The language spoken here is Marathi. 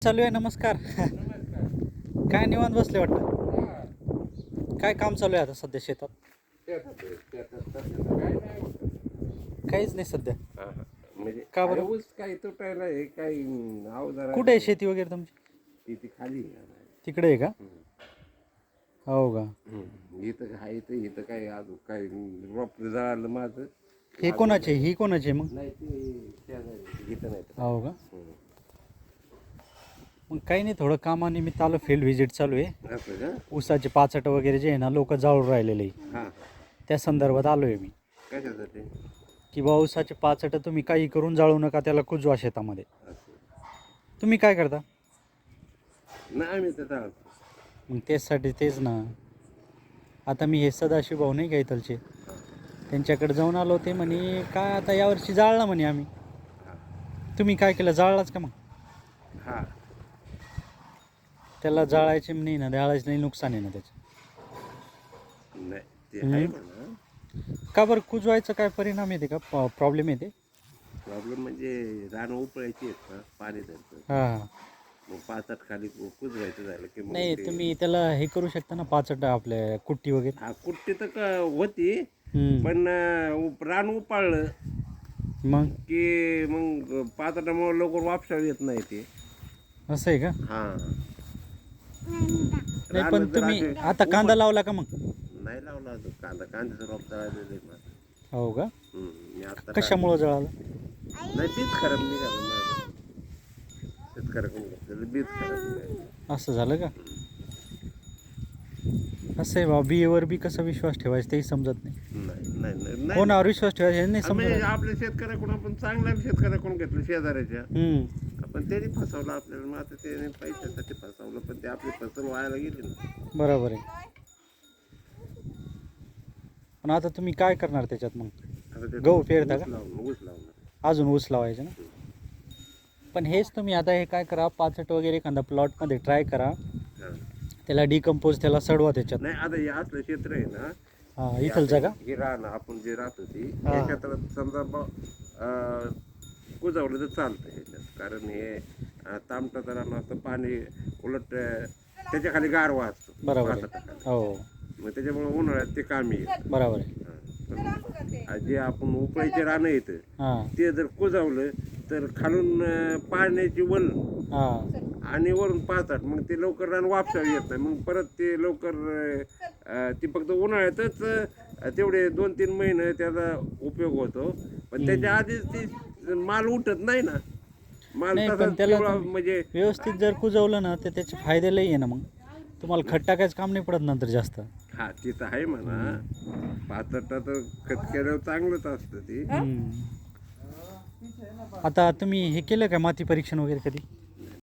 चालू आहे. नमस्कार. काय निवांत बसले वाटतं. काय काम चालू आहे आता सध्या शेतात? काहीच नाही सध्या. म्हणजे का बरं? ऊस काही तुटायला आहे काही अवजार कुठे आहे शेती वगैरे तुमची? इथे खाली आहे. तिकडे आहे का? हो का? इथं आहे इथं काय अजून काय रोप झालं माझं. हे कोणाचे? ही कोणाचे मग? नाही ते शेजारी इथं नाही तर. हो का? मग काही नाही, थोडं कामानिमित्त आलो. फील्ड व्हिजिट चालू आहे. असं का? ऊसाचे पाचट वगैरे जे आहे ना, लोक जाळून राहिलेले आहे. हां त्या संदर्भात आलो आहे मी, कशासाठी की बा ऊसाचे पाचट तुम्ही काही करून जाळू नका, त्याला कुजवा शेतामध्ये. असं तुम्ही काय करता? नाही आम्ही तर चालतो. मग तेच ना. आता मी हे सदाशिव भाऊ नाही का इथलचे, त्यांच्याकडे जाऊन आलो. ते म्हणे काय आता यावर्षी जाळला म्हणे आम्ही. तुम्ही काय केलं? जाळलाच का? मग हां त्याला जाळायचे नाही ना, जाळायचं नाही, नुकसान आहे ना त्याचं. नाही ते आहे म्हणा. का बरं? कुजवायचं काय परिणाम येते का? प्रॉब्लेम येते? प्रॉब्लेम म्हणजे रानं उपळायची आहेत ना, पाणी धरतं. हां. मग पाचात खाली कुजवायचं झालं की मग नाही, ते- तुम्ही त्याला हे करू शकता ना, पाचट आपल्या कुट्टी वगैरे. हा कुट्टी तर होती हम्म. पण रान उपाळलं मग की मग पात्रामुळे लवकर वापसा येत नाही ते. असं आहे का? हा नाही, पण तुम्ही आता कांदा लावला का? मग नाही लावला अजून कांदा. कांद्याचं रोप तळालेलं आहे माझं. हो का? मी आता कशामुळं जळालं? नाही बीज खराब निघालं माझं. शेतकऱ्याकडून घेतलेलं बीज खराब निघालं. असं झालं का? असं आहे बा, बियेवर बी कसा विश्वास ठेवायचा तेही समजत नाही. नाही नाही नाही नाही. कोणावर विश्वास ठेवायचा हे नाही म्हणजे समजत. आपल्या शेतकऱ्याकडून आपण चांगल्या शेतकऱ्याकडून घेतलं शेजाऱ्याच्या. हम्म. आपण त्यांनी फसवलं आपल्याला. मग आता त्याने पैशासाठी फसवलं पण ते आपली फसल व्हायला गेली ना. बरोबर आहे. पण आता तुम्ही काय करणार त्याच्यात मग? आता ते गहू पेरता का? ऊस लावणार. अजून ऊस लावायचं ना. पण हेच तुम्ही आता हे काय करा, पाचट वगैरे एखादा प्लॉटमध्ये ट्राय करा, हा. त्याला डिकम्पोज, त्याला सडवा त्याच्यात. नाही आता हे असलं क्षेत्र आहे ना. हां, इथलचं का? हे राहणं आपण जे राहतो ती हा. या क्षेत्रात समजा कुजवलं तर चालतं ह्याच्यात. कारण हे तामटाचं राहणं असतं. पाणी उलट त्याच्या खाली गारवा असतो. बरोबर आहे. पाचटाखाली. हो, मग त्याच्यामुळे उन्हाळ्यात ते कामी येतं. बरोबर आहे. पण जे आपण उपळीचे रानं येतं हां ते जर कुजवलं तर खालून पाण्याची वल हां. आणि वरून पाचट, मग ते लवकर रान वापसा येत नाही. मग परत ते लवकर ती फक्त उन्हाळ्यातच तेवढे 2-3 महिने त्याचा उपयोग होतो. पण त्याच्या आधीच ती माल उठत नाही ना. माल नाही, पण तसाच त्याला पिवळा तुम्ही म्हणजे व्यवस्थित जर कुजवलं ना, तर त्याचे फायदे लई आहे ना. मग तुम्हाला खत टाकायचं काम नाही पडत नंतर जास्त. हा ते तर आहे म्हणा. पाचटा तर खत केल्यावर चांगलंच असतं ते. आता तुम्ही हे केलं का, माती परीक्षण वगैरे कधी?